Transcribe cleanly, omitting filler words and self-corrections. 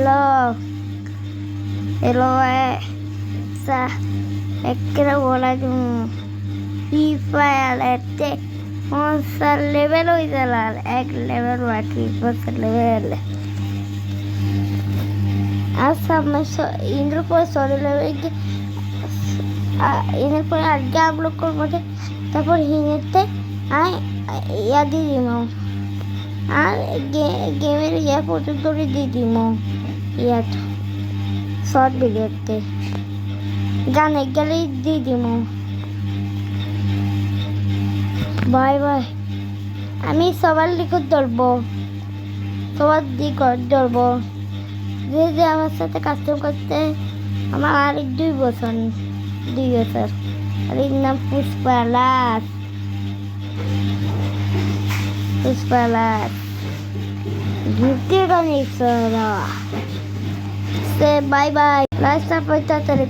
Hello, hello sa ekra bola jum Free Fire ete onsa level hoy dalal ek level baki bas level asa maso indro por solo level ki এর পরে আজকে upload করবো তারপর হিনেতে ইয়া দিয়ে দিব আর গেমের ইয়া পর্যন্ত দিয়ে দিব ইয়া শর্ট ভিডিওতে গানে গেলে দিয়ে দিব বাই বাই আমি সবার লিখে ধরবো সবার দিক ধরবো যে আমার সাথে কাস্টম করতে আমার আর 2 বছর আর এর নাম পুষ্পালাস গিফটে গান সে বাই বাই লাস্ট আপনি তাড়াতাড়ি